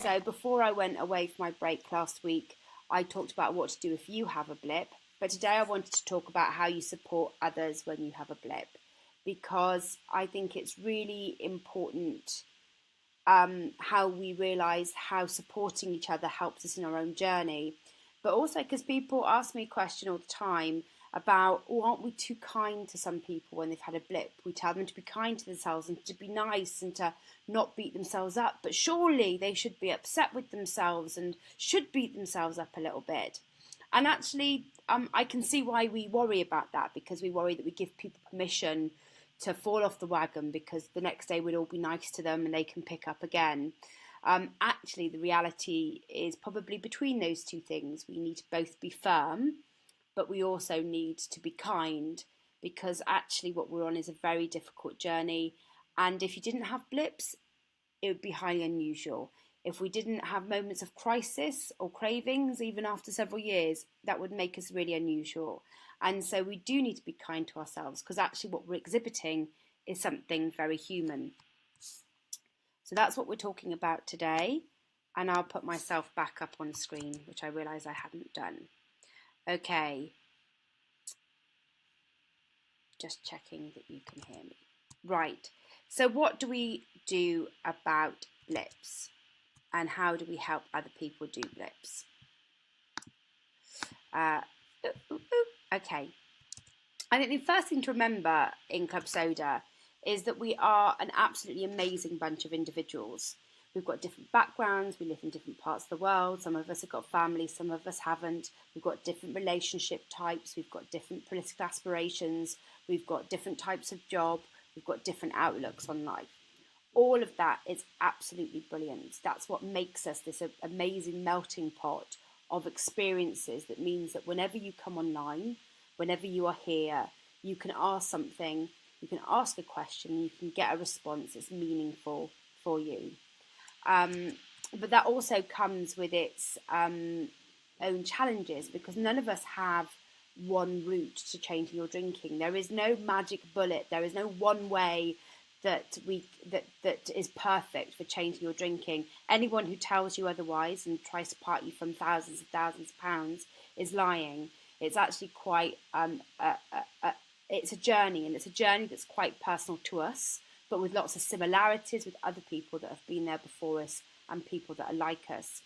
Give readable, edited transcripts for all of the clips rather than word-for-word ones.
So before I went away for my break last week, I talked about what to do if you have a blip. But today I wanted to talk about how you support others when you have a blip, because I think it's really important how we realise how supporting each other helps us in our own journey. But also because people ask me a question all the time about, oh, aren't we too kind to some people when they've had a blip? We tell them to be kind to themselves and to be nice and to not beat themselves up. But surely they should be upset with themselves and should beat themselves up a little bit. And actually, I can see why we worry about that, because we worry that we give people permission to fall off the wagon because the next day we'll all be nice to them and they can pick up again. Actually, the reality is probably between those two things. We need to both be firm, but we also need to be kind, because actually what we're on is a very difficult journey. And if you didn't have blips, it would be highly unusual. If we didn't have moments of crisis or cravings, even after several years, that would make us really unusual. And so we do need to be kind to ourselves, because actually what we're exhibiting is something very human. So that's what we're talking about today. And I'll put myself back up on screen, which I realise I hadn't done. Okay. Just checking that you can hear me. Right. So what do we do about blips? And how do we help other people do blips? Okay. I think the first thing to remember in Club Soda is that we are an absolutely amazing bunch of individuals. We've got different backgrounds, we live in different parts of the world, some of us have got families, some of us haven't. We've got different relationship types, we've got different political aspirations, we've got different types of job, we've got different outlooks on life. All of that is absolutely brilliant. That's what makes us this amazing melting pot of experiences that means that whenever you come online, whenever you are here, you can ask something, you can ask a question, you can get a response that's meaningful for you. But that also comes with its own challenges, because none of us have one route to changing your drinking. There is no magic bullet. There is no one way that is perfect for changing your drinking. Anyone who tells you otherwise and tries to part you from thousands and thousands of pounds is lying. It's actually quite it's a journey, and it's a journey that's quite personal to us, but with lots of similarities with other people that have been there before us and people that are like us.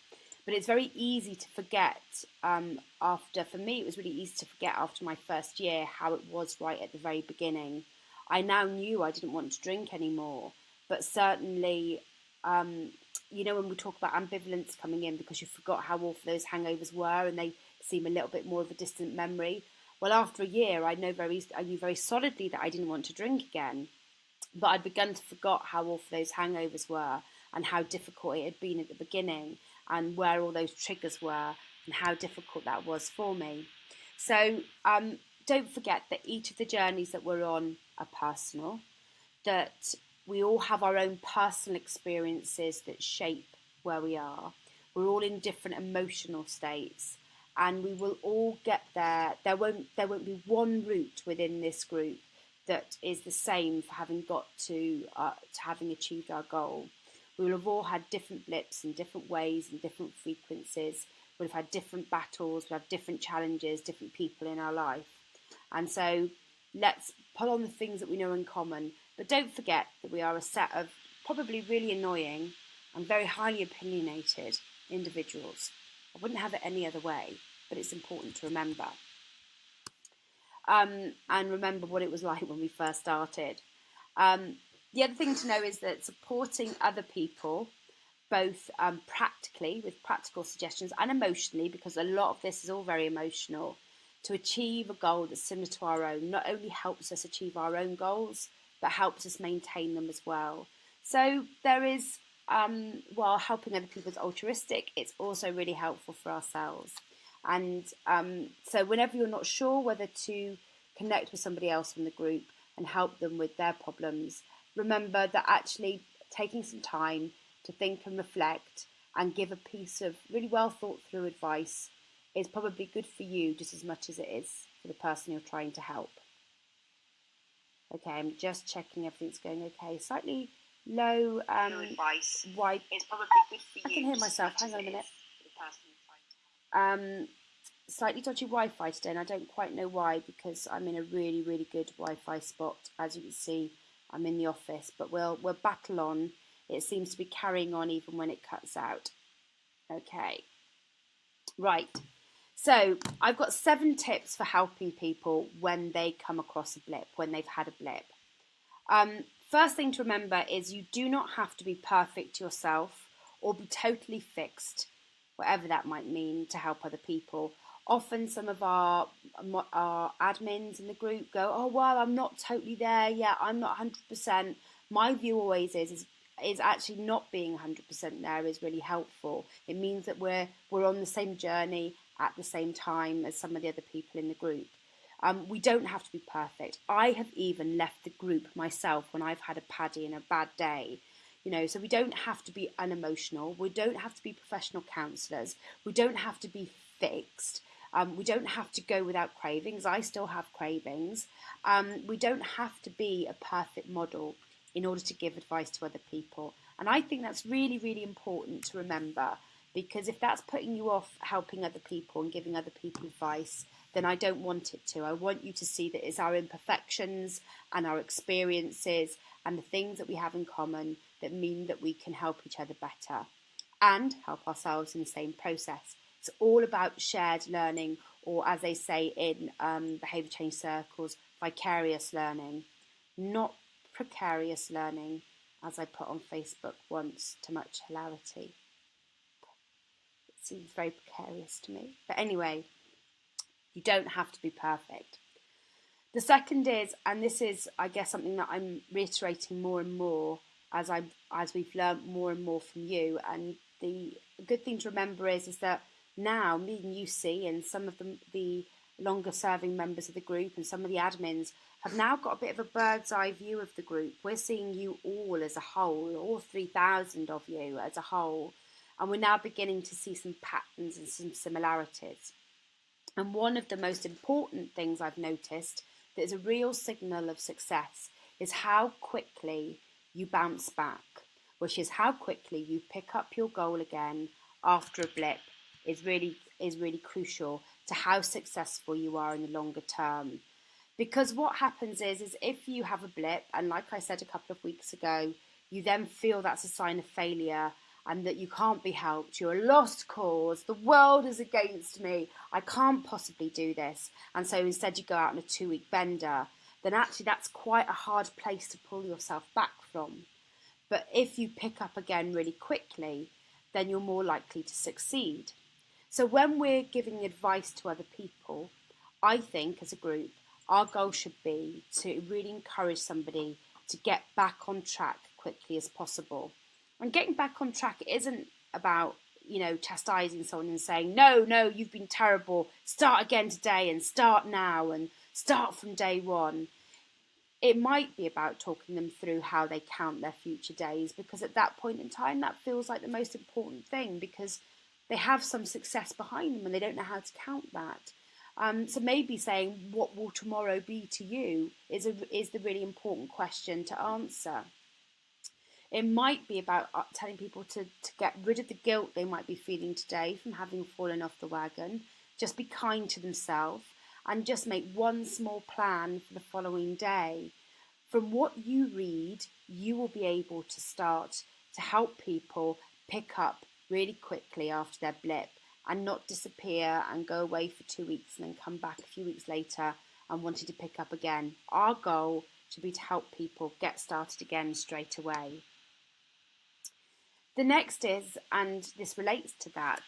But it's very easy to forget for me, it was really easy to forget after my first year how it was right at the very beginning. I now knew I didn't want to drink anymore, but certainly, when we talk about ambivalence coming in because you forgot how awful those hangovers were and they seem a little bit more of a distant memory. Well, after a year, I knew very solidly that I didn't want to drink again, but I'd begun to forget how awful those hangovers were and how difficult it had been at the beginning and where all those triggers were and how difficult that was for me. So don't forget that each of the journeys that we're on are personal, that we all have our own personal experiences that shape where we are. We're all in different emotional states, and we will all get there. There won't be one route within this group that is the same for having got to having achieved our goal. We will have all had different blips in different ways and different frequencies. We'll have had different battles, we'll have different challenges, different people in our life. And so let's pull on the things that we know in common. But don't forget that we are a set of probably really annoying and very highly opinionated individuals. I wouldn't have it any other way, but it's important to remember. And remember what it was like when we first started. The other thing to know is that supporting other people, both practically with practical suggestions and emotionally, because a lot of this is all very emotional, to achieve a goal that's similar to our own not only helps us achieve our own goals, but helps us maintain them as well. So there is, while helping other people is altruistic, it's also really helpful for ourselves. And so whenever you're not sure whether to connect with somebody else from the group and help them with their problems, remember that actually taking some time to think and reflect and give a piece of really well thought through advice is probably good for you just as much as it is for the person you're trying to help. Okay, I'm just checking everything's going okay. Slightly low advice. wide. It's probably good for you. I can hear myself. Hang on a minute. Slightly dodgy Wi-Fi today, and I don't quite know why, because I'm in a really, really good Wi-Fi spot. As you can see, I'm in the office, but we'll battle on. It seems to be carrying on even when it cuts out. Okay, right. So I've got 7 tips for helping people when they come across a blip, when they've had a blip. First thing to remember is you do not have to be perfect yourself or be totally fixed, whatever that might mean, to help other people. Often some of our admins in the group go, oh, well, I'm not totally there yet. I'm not 100%. My view always is actually not being 100% there is really helpful. It means that we're on the same journey at the same time as some of the other people in the group. We don't have to be perfect. I have even left the group myself when I've had a paddy and a bad day. So we don't have to be unemotional. We don't have to be professional counsellors. We don't have to be fixed. We don't have to go without cravings. I still have cravings. We don't have to be a perfect model in order to give advice to other people. And I think that's really, really important to remember, because if that's putting you off helping other people and giving other people advice, then I don't want it to. I want you to see that it's our imperfections and our experiences and the things that we have in common that mean that we can help each other better and help ourselves in the same process. It's all about shared learning, or as they say in behaviour change circles, vicarious learning, not precarious learning, as I put on Facebook once to much hilarity. It seems very precarious to me. But anyway, you don't have to be perfect. The second is, and this is, I guess, something that I'm reiterating more and more as we've learned more and more from you. And the good thing to remember is that now me and you see, and some of the longer serving members of the group and some of the admins have now got a bit of a bird's eye view of the group. We're seeing you all as a whole, all 3,000 of you as a whole, and we're now beginning to see some patterns and some similarities. And one of the most important things I've noticed that is a real signal of success is how quickly you bounce back, which is how quickly you pick up your goal again after a blip is really crucial to how successful you are in the longer term. Because what happens is if you have a blip, and like I said a couple of weeks ago, you then feel that's a sign of failure and that you can't be helped, you're a lost cause, the world is against me, I can't possibly do this, and so instead you go out on a 2-week bender, then actually that's quite a hard place to pull yourself back from. But if you pick up again really quickly, then you're more likely to succeed. So when we're giving advice to other people, I think as a group, our goal should be to really encourage somebody to get back on track quickly as possible. And getting back on track isn't about, chastising someone and saying, no, you've been terrible, start again today and start now and start from day one. It might be about talking them through how they count their future days, because at that point in time, that feels like the most important thing, because they have some success behind them and they don't know how to count that. So maybe saying, what will tomorrow be to you is the really important question to answer. It might be about telling people to get rid of the guilt they might be feeling today from having fallen off the wagon. Just be kind to themselves and just make one small plan for the following day. From what you read, you will be able to start to help people pick up really quickly after their blip and not disappear and go away for 2 weeks and then come back a few weeks later and wanting to pick up again. Our goal should be to help people get started again straight away. The next is, and this relates to that,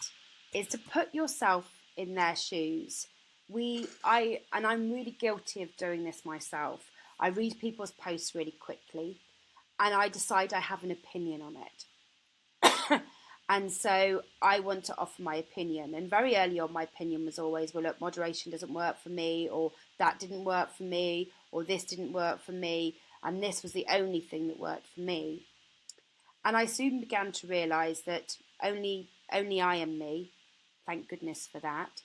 is to put yourself in their shoes. I'm really guilty of doing this myself. I read people's posts really quickly and I decide I have an opinion on it. And so I want to offer my opinion. And very early on, my opinion was always, well, look, moderation doesn't work for me, or that didn't work for me, or this didn't work for me, and this was the only thing that worked for me. And I soon began to realise that only I am me, thank goodness for that,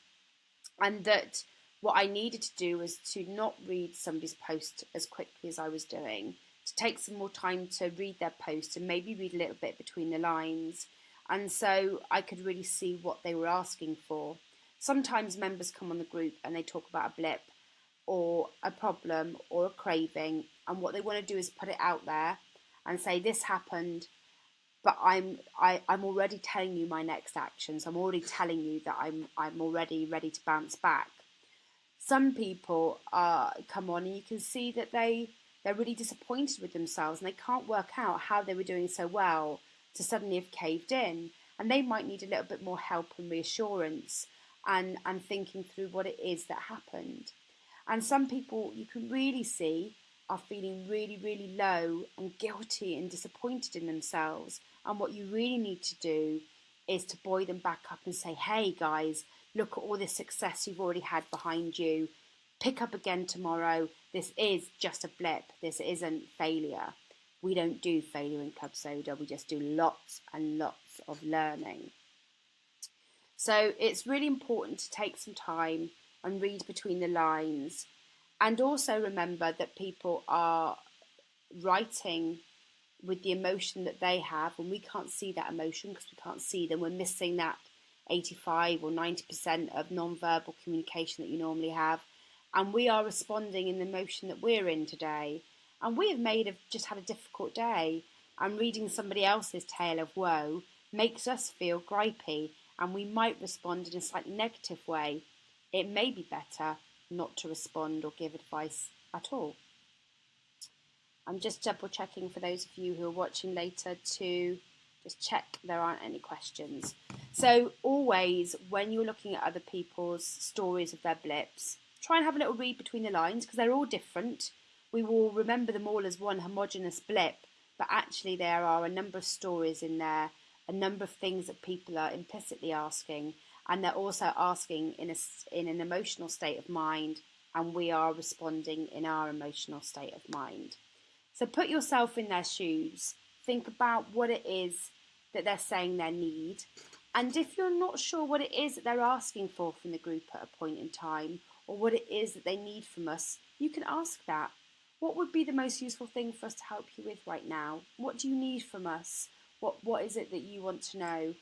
and that what I needed to do was to not read somebody's post as quickly as I was doing, to take some more time to read their post and maybe read a little bit between the lines. And so I could really see what they were asking for. Sometimes members come on the group and they talk about a blip or a problem or a craving, and what they want to do is put it out there and say, this happened, but I'm already telling you my next actions. I'm already telling you that I'm already ready to bounce back. Some people come on and you can see that they're really disappointed with themselves and they can't work out how they were doing so well to suddenly have caved in, and they might need a little bit more help and reassurance and thinking through what it is that happened. And some people you can really see are feeling really, really low and guilty and disappointed in themselves. And what you really need to do is to buoy them back up and say, hey guys, look at all this success you've already had behind you. Pick up again tomorrow. This is just a blip. This isn't failure. We don't do failure in Club Soda. We just do lots and lots of learning. So it's really important to take some time and read between the lines. And also remember that people are writing with the emotion that they have, and we can't see that emotion because we can't see them. We're missing that 85 or 90% of non-verbal communication that you normally have. And we are responding in the emotion that we're in today. And we have just had a difficult day, and reading somebody else's tale of woe makes us feel gripey, and we might respond in a slightly negative way. It may be better not to respond or give advice at all. I'm just double checking for those of you who are watching later to just check there aren't any questions. So always, when you're looking at other people's stories of their blips, try and have a little read between the lines because they're all different. We will remember them all as one homogeneous blip, but actually there are a number of stories in there, a number of things that people are implicitly asking, and they're also asking in an emotional state of mind, and we are responding in our emotional state of mind. So put yourself in their shoes, think about what it is that they're saying they need, and if you're not sure what it is that they're asking for from the group at a point in time, or what it is that they need from us, you can ask that. What would be the most useful thing for us to help you with right now? What do you need from us? What is it that you want to know?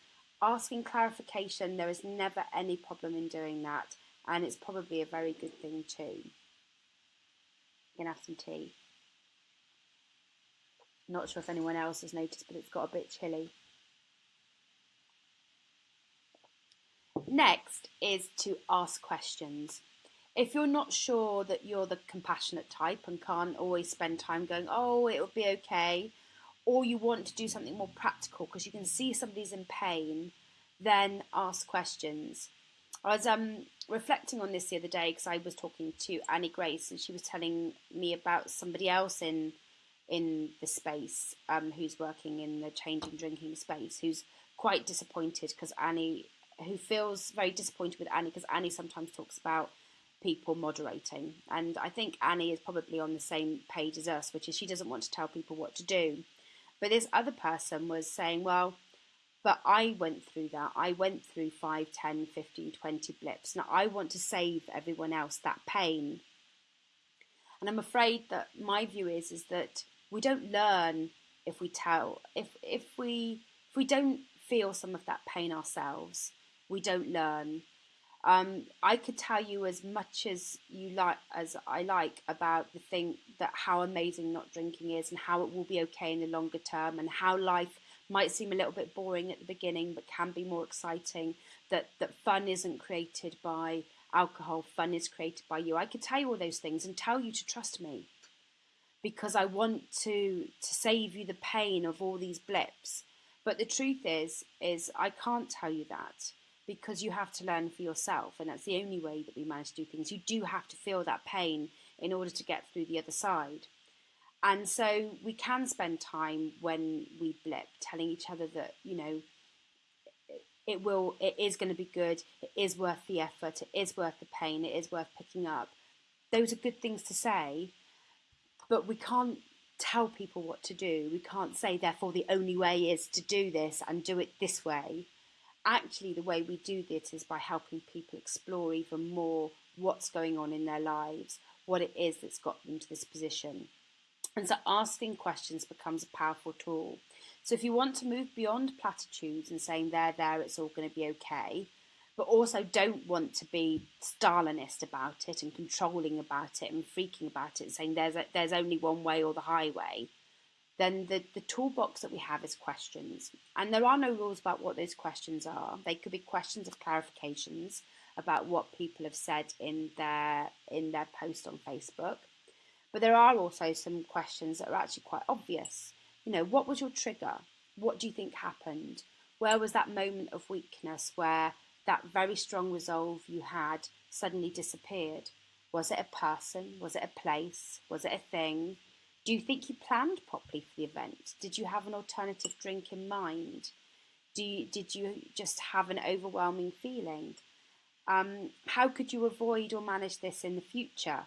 Asking clarification, there is never any problem in doing that, and it's probably a very good thing too. You can have some tea. Not sure if anyone else has noticed, but it's got a bit chilly. Next is to ask questions. If you're not sure that you're the compassionate type and can't always spend time going, oh, it'll be okay, or you want to do something more practical because you can see somebody's in pain, then ask questions. I was reflecting on this the other day because I was talking to Annie Grace and she was telling me about somebody else in the space who's working in the changing drinking space, who's quite disappointed because who feels very disappointed with Annie because Annie sometimes talks about people moderating, and I think Annie is probably on the same page as us, which is she doesn't want to tell people what to do. But this other person was saying, well, but I went through that. I went through 5, 10, 15, 20 blips. Now I want to save everyone else that pain. And I'm afraid that my view is that we don't learn if we tell. If we don't feel some of that pain ourselves, we don't learn. I could tell you as much as I like about how amazing not drinking is and how it will be okay in the longer term and how life might seem a little bit boring at the beginning but can be more exciting, that fun isn't created by alcohol, fun is created by you. I could tell you all those things and tell you to trust me because I want to save you the pain of all these blips. But the truth is I can't tell you that, because you have to learn for yourself, and that's the only way that we manage to do things. You do have to feel that pain in order to get through the other side. And so we can spend time when we blip telling each other that, you know, it is going to be good, it is worth the effort, it is worth the pain, it is worth picking up. Those are good things to say, but we can't tell people what to do. We can't say, therefore, the only way is to do this and do it this way. Actually, the way we do this is by helping people explore even more what's going on in their lives, what it is that's got them to this position. And so asking questions becomes a powerful tool. So if you want to move beyond platitudes and saying there, it's all going to be okay, but also don't want to be Stalinist about it and controlling about it and freaking about it, saying there's only one way or the highway, then the toolbox that we have is questions. And there are no rules about what those questions are. They could be questions of clarifications about what people have said in their post on Facebook. But there are also some questions that are actually quite obvious. What was your trigger? What do you think happened? Where was that moment of weakness where that very strong resolve you had suddenly disappeared? Was it a person? Was it a place? Was it a thing? Do you think you planned properly for the event? Did you have an alternative drink in mind? Did you just have an overwhelming feeling? How could you avoid or manage this in the future?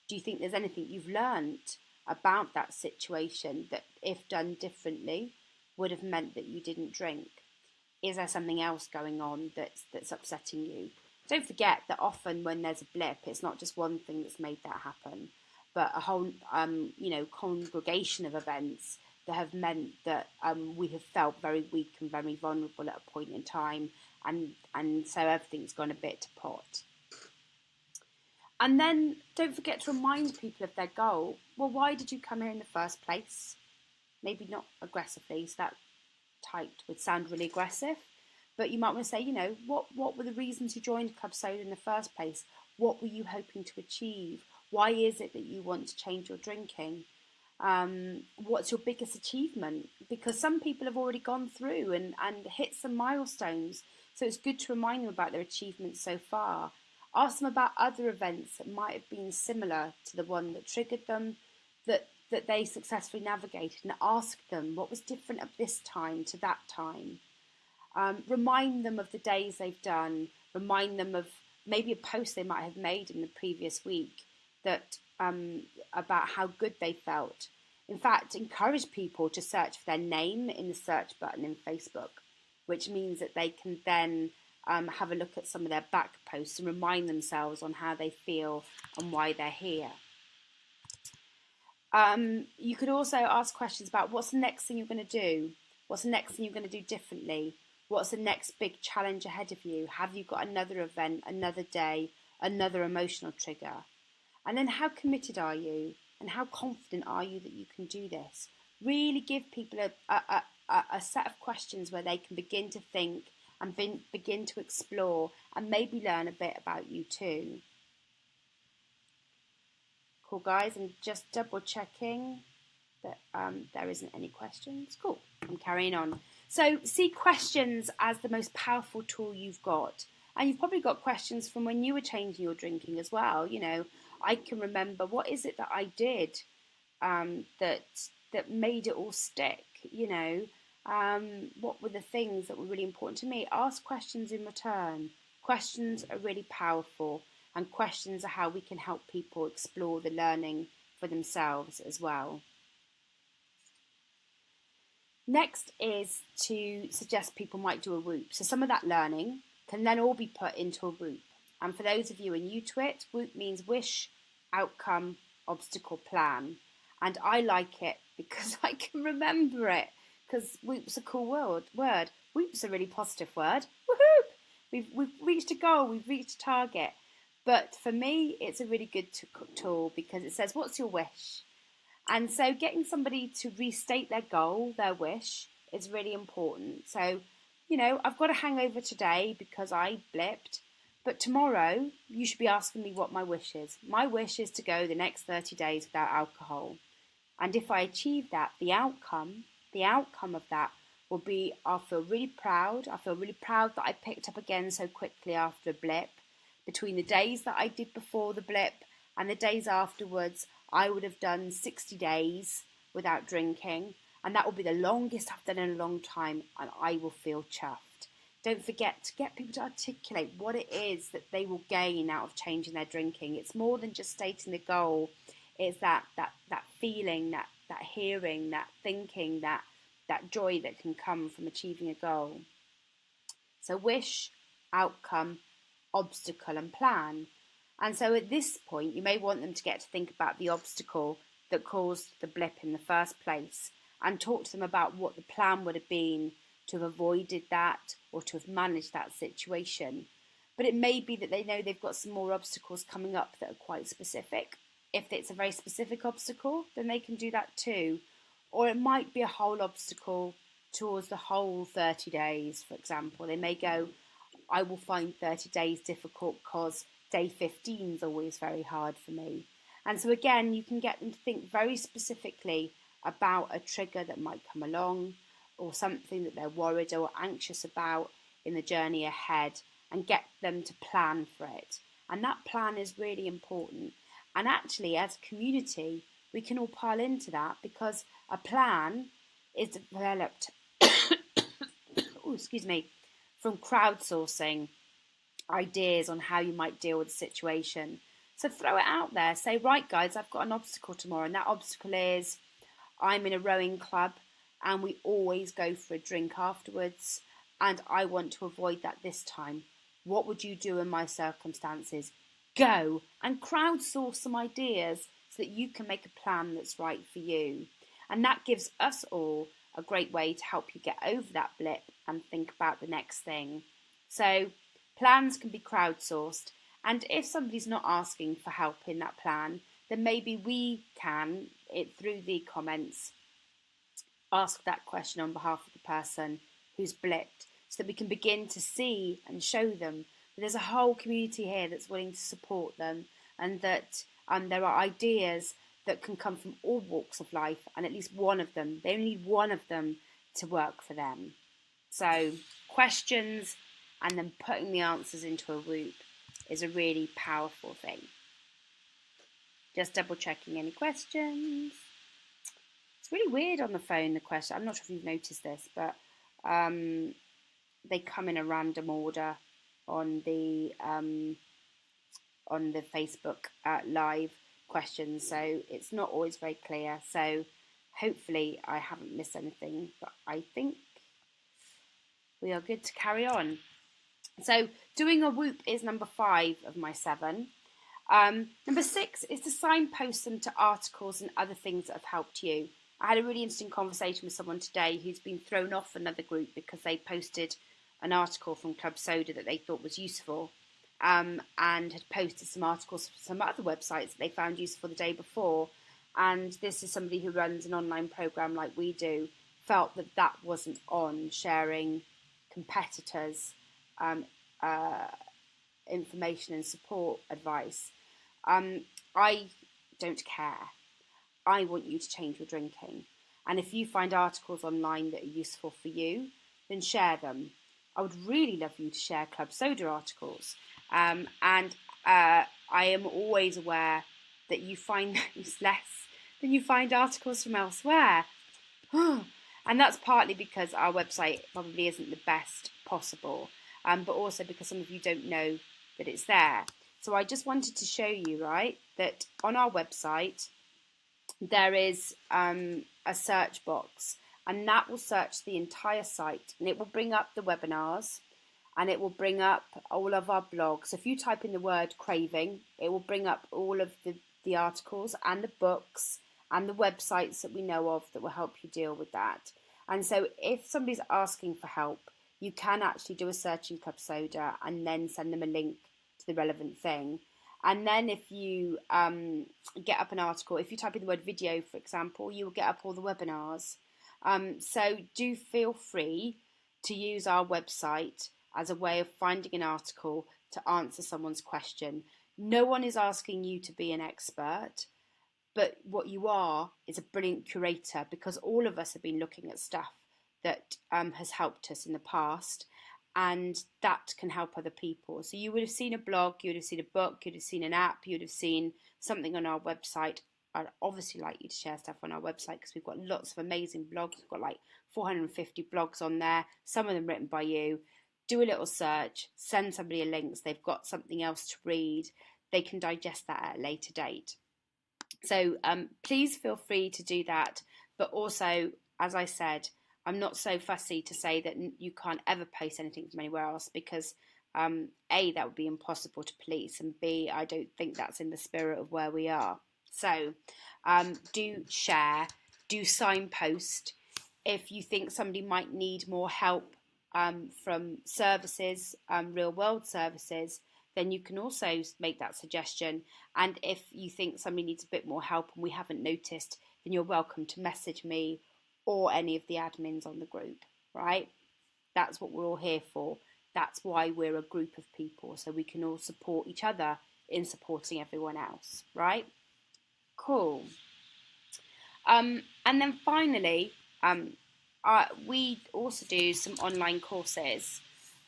Do you think there's anything you've learned about that situation that, if done differently, would have meant that you didn't drink? Is there something else going on that's upsetting you? Don't forget that often when there's a blip, it's not just one thing that's made that happen, but a whole congregation of events that have meant that we have felt very weak and very vulnerable at a point in time, and so everything's gone a bit to pot. And then don't forget to remind people of their goal. Well, why did you come here in the first place? Maybe not aggressively, so that type would sound really aggressive. But you might want to say, what were the reasons you joined Club Soda in the first place? What were you hoping to achieve? Why is it that you want to change your drinking? What's your biggest achievement? Because some people have already gone through and hit some milestones. So it's good to remind them about their achievements so far. Ask them about other events that might have been similar to the one that triggered them, that they successfully navigated, and ask them what was different at this time to that time. Remind them of the days they've done. Remind them of maybe a post they might have made in the previous week that about how good they felt. In fact, encourage people to search for their name in the search button in Facebook, which means that they can then have a look at some of their back posts and remind themselves on how they feel and why they're here. You could also ask questions about what's the next thing you're going to do? What's the next thing you're going to do differently? What's the next big challenge ahead of you? Have you got another event, another day, another emotional trigger? And then how committed are you? And how confident are you that you can do this? Really give people a set of questions where they can begin to think and begin to explore and maybe learn a bit about you too. Cool, guys. I'm just double checking that there isn't any questions. Cool. I'm carrying on. So see questions as the most powerful tool you've got. And you've probably got questions from when you were changing your drinking as well. I can remember, what is it that I did that made it all stick? What were the things that were really important to me? Ask questions in return. Questions are really powerful, and questions are how we can help people explore the learning for themselves as well. Next is to suggest people might do a whoop. So some of that learning can then all be put into a whoop. And for those of you who are new to it, whoop means wish, outcome, obstacle, plan. And I like it because I can remember it, because whoop's a cool word. Whoop's a really positive word. Woohoo! We've reached a goal, we've reached a target. But for me, it's a really good tool because it says, what's your wish? And so getting somebody to restate their goal, their wish, is really important. So, I've got a hangover today because I blipped. But tomorrow, you should be asking me what my wish is. My wish is to go the next 30 days without alcohol. And if I achieve that, the outcome of that will be, I'll feel really proud. I feel really proud that I picked up again so quickly after a blip. Between the days that I did before the blip and the days afterwards, I would have done 60 days without drinking. And that will be the longest I've done in a long time. And I will feel chuffed. Don't forget to get people to articulate what it is that they will gain out of changing their drinking. It's more than just stating the goal. It's that feeling, that hearing, that thinking, that joy that can come from achieving a goal. So wish, outcome, obstacle and plan. And so at this point, you may want them to get to think about the obstacle that caused the blip in the first place, and talk to them about what the plan would have been to have avoided that or to have managed that situation. But it may be that they know they've got some more obstacles coming up that are quite specific. If it's a very specific obstacle, then they can do that too. Or it might be a whole obstacle towards the whole 30 days, for example. They may go, I will find 30 days difficult because day 15 is always very hard for me. And so again, you can get them to think very specifically about a trigger that might come along or something that they're worried or anxious about in the journey ahead, and get them to plan for it. And that plan is really important. And actually, as a community, we can all pile into that, because a plan is developed from crowdsourcing ideas on how you might deal with the situation. So throw it out there. Say, right, guys, I've got an obstacle tomorrow, and that obstacle is I'm in a rowing club and we always go for a drink afterwards, and I want to avoid that this time. What would you do in my circumstances? Go and crowdsource some ideas so that you can make a plan that's right for you. And that gives us all a great way to help you get over that blip and think about the next thing. So plans can be crowdsourced, and if somebody's not asking for help in that plan, then maybe we can, through the comments, ask that question on behalf of the person who's blipped, so that we can begin to see and show them that there's a whole community here that's willing to support them, and that there are ideas that can come from all walks of life, and at least one of them, they only need one of them to work for them. So questions and then putting the answers into a loop is a really powerful thing. Just double checking any questions. It's really weird on the phone, the question. I'm not sure if you've noticed this, but they come in a random order on the Facebook live questions, so it's not always very clear. So hopefully I haven't missed anything, but I think we are good to carry on. So doing a whoop is number 5 of my 7. Number 6 is to signpost them to articles and other things that have helped you. I had a really interesting conversation with someone today who's been thrown off another group because they posted an article from Club Soda that they thought was useful, and had posted some articles from some other websites that they found useful the day before. And this is somebody who runs an online program like we do, felt that that wasn't on, sharing competitors' information and support advice. I don't care. I want you to change your drinking. And if you find articles online that are useful for you, then share them. I would really love you to share Club Soda articles. And I am always aware that you find those less than you find articles from elsewhere. And that's partly because our website probably isn't the best possible, but also because some of you don't know that it's there. So I just wanted to show you, right, that on our website there is a search box, and that will search the entire site, and it will bring up the webinars, and it will bring up all of our blogs. So if you type in the word craving, it will bring up all of the articles and the books and the websites that we know of that will help you deal with that. And so if somebody's asking for help, you can actually do a search in Club Soda and then send them a link to the relevant thing. And then if you get up an article, if you type in the word video, for example, you will get up all the webinars. So do feel free to use our website as a way of finding an article to answer someone's question. No one is asking you to be an expert, but what you are is a brilliant curator, because all of us have been looking at stuff that has helped us in the past, and that can help other people. So you would have seen a blog, you would have seen a book, you'd have seen an app, you'd have seen something on our website. I'd obviously like you to share stuff on our website, because we've got lots of amazing blogs. We've got like 450 blogs on there, some of them written by you. Do a little search, send somebody a link so they've got something else to read. They can digest that at a later date. So please feel free to do that. But also, as I said, I'm not so fussy to say that you can't ever post anything from anywhere else, because A, that would be impossible to police, and B, I don't think that's in the spirit of where we are. So do share, do signpost. If you think somebody might need more help from services, real world services, then you can also make that suggestion. And if you think somebody needs a bit more help and we haven't noticed, then you're welcome to message me or any of the admins on the group, right? That's what we're all here for. That's why we're a group of people, so we can all support each other in supporting everyone else, right? Cool. And then finally, we also do some online courses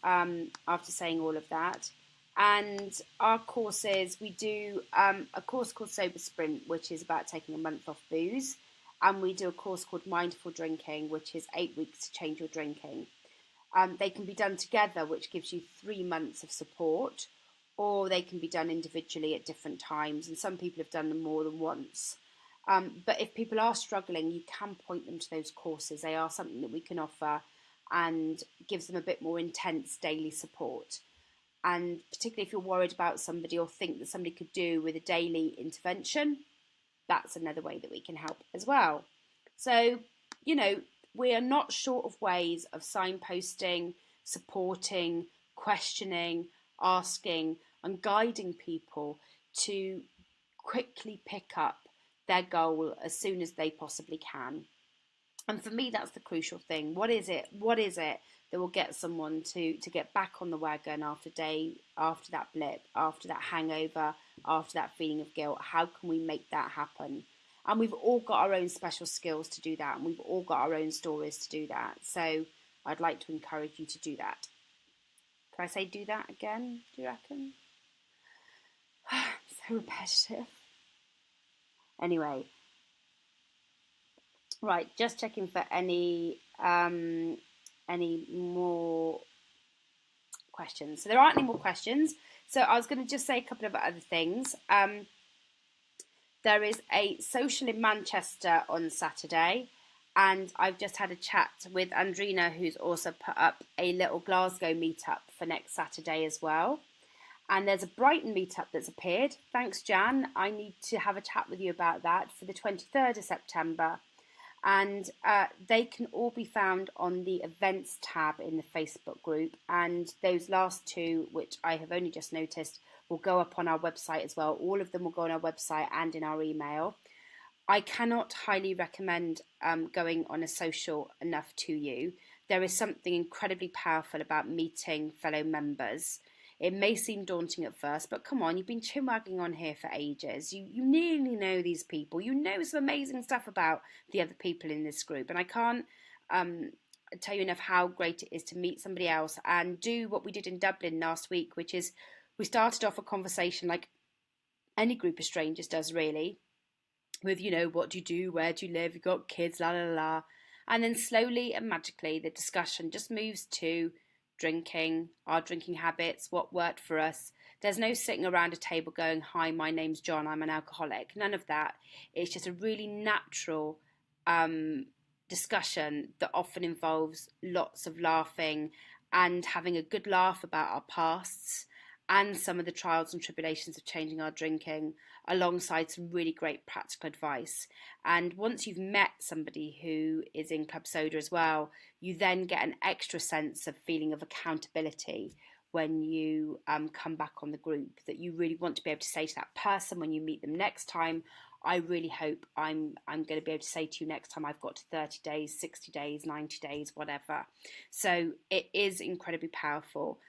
after saying all of that. And our courses, we do a course called Sober Sprint, which is about taking a month off booze. And we do a course called Mindful Drinking, which is 8 weeks to change your drinking. They can be done together, which gives you 3 months of support, or they can be done individually at different times. And some people have done them more than once. But if people are struggling, you can point them to those courses. They are something that we can offer and gives them a bit more intense daily support. And particularly if you're worried about somebody or think that somebody could do with a daily intervention, that's another way that we can help as well. So, we are not short of ways of signposting, supporting, questioning, asking, and guiding people to quickly pick up their goal as soon as they possibly can. And for me, that's the crucial thing. What is it that will get someone to get back on the wagon after that blip, after that hangover, after that feeling of guilt? How can we make that happen? And we've all got our own special skills to do that, and we've all got our own stories to do that. So I'd like to encourage you to do that. Can I say do that again, do you reckon? So repetitive. Anyway, right, just checking for any more questions. So there aren't any more questions. So I was going to just say a couple of other things. There is a social in Manchester on Saturday, and I've just had a chat with Andrina, who's also put up a little Glasgow meetup for next Saturday as well. And there's a Brighton meetup that's appeared. Thanks, Jan. I need to have a chat with you about that for the 23rd of September. And they can all be found on the events tab in the Facebook group. And those last two, which I have only just noticed, will go up on our website as well. All of them will go on our website and in our email. I cannot highly recommend going on a social enough to you. There is something incredibly powerful about meeting fellow members. It may seem daunting at first, but come on, you've been chinwagging on here for ages. You nearly know these people. You know some amazing stuff about the other people in this group. And I can't tell you enough how great it is to meet somebody else and do what we did in Dublin last week, which is we started off a conversation like any group of strangers does, really, with, what do you do, where do you live, you got kids, la la la. And then slowly and magically, the discussion just moves to drinking, our drinking habits, what worked for us. There's no sitting around a table going, hi, my name's John, I'm an alcoholic. None of that. It's just a really natural discussion that often involves lots of laughing and having a good laugh about our pasts and some of the trials and tribulations of changing our drinking, alongside some really great practical advice. And once you've met somebody who is in Club Soda as well, you then get an extra sense of feeling of accountability when you come back on the group, that you really want to be able to say to that person when you meet them next time, I really hope I'm going to be able to say to you next time I've got to 30 days, 60 days, 90 days, whatever. So it is incredibly powerful.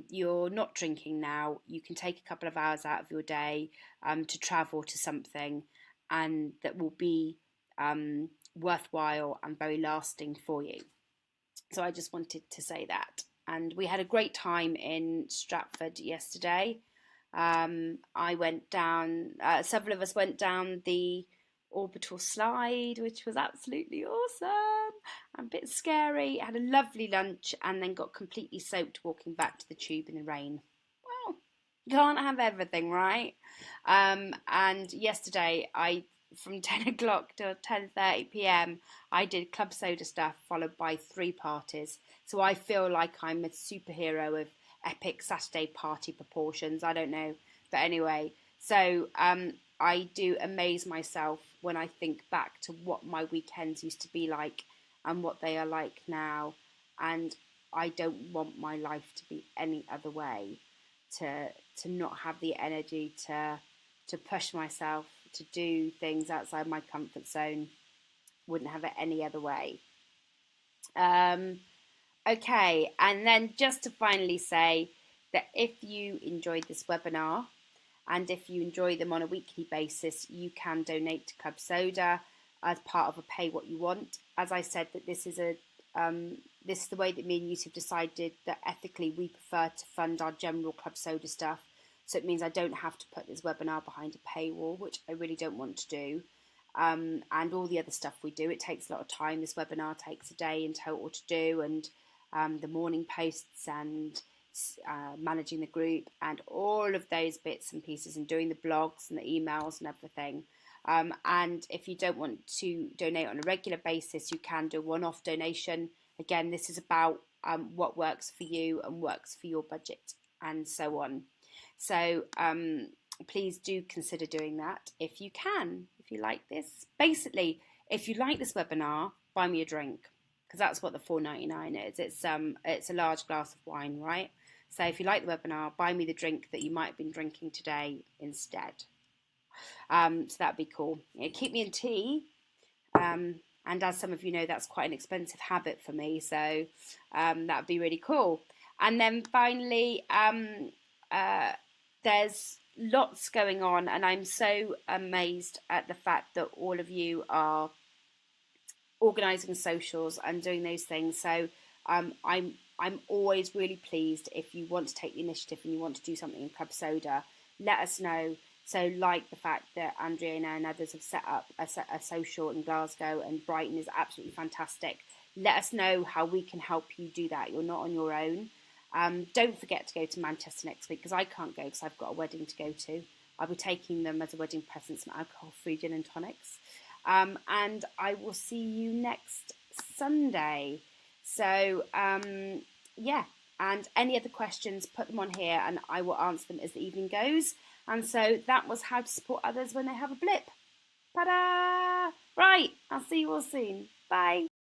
You're not drinking now, you can take a couple of hours out of your day to travel to something, and that will be worthwhile and very lasting for you. So I just wanted to say that. And we had a great time in Stratford yesterday. I went down, several of us went down the orbital slide, which was absolutely awesome and a bit scary. Had a lovely lunch and then got completely soaked walking back to the tube in the rain. Well, you can't have everything, right? And yesterday, from 10 o'clock till 10:30 p.m, I did Club Soda stuff followed by 3 parties. So I feel like I'm a superhero of epic Saturday party proportions. I don't know, but anyway. So I do amaze myself when I think back to what my weekends used to be like and what they are like now. And I don't want my life to be any other way. To not have the energy to push myself to do things outside my comfort zone. Wouldn't have it any other way. Um, okay, and then just to finally say that if you enjoyed this webinar, and if you enjoy them on a weekly basis, you can donate to Club Soda as part of a pay what you want. As I said, that this is this is the way that me and Yusuf decided that ethically we prefer to fund our general Club Soda stuff. So it means I don't have to put this webinar behind a paywall, which I really don't want to do. And all the other stuff we do, it takes a lot of time. This webinar takes a day in total to do, and the morning posts and managing the group and all of those bits and pieces and doing the blogs and the emails and everything. And if you don't want to donate on a regular basis, you can do a one-off donation. Again, this is about what works for you and works for your budget and so on. So please do consider doing that if you can, if you like this. Basically, if you like this webinar, buy me a drink, because that's what the $4.99 is. It's a large glass of wine, right? So if you like the webinar, buy me the drink that you might have been drinking today instead. So that'd be cool. Keep me in tea. And as some of you know, that's quite an expensive habit for me. So that'd be really cool. And then finally, there's lots going on, and I'm so amazed at the fact that all of you are organising socials and doing those things. So I'm always really pleased if you want to take the initiative and you want to do something in Club Soda. Let us know. So like the fact that Andrea and others have set up a social in Glasgow, and Brighton is absolutely fantastic. Let us know how we can help you do that. You're not on your own. Don't forget to go to Manchester next week, because I can't go because I've got a wedding to go to. I'll be taking them as a wedding present some alcohol-free gin and tonics. And I will see you next Sunday. So, yeah, and any other questions, put them on here and I will answer them as the evening goes. And so that was how to support others when they have a blip. Ta-da! Right, I'll see you all soon. Bye.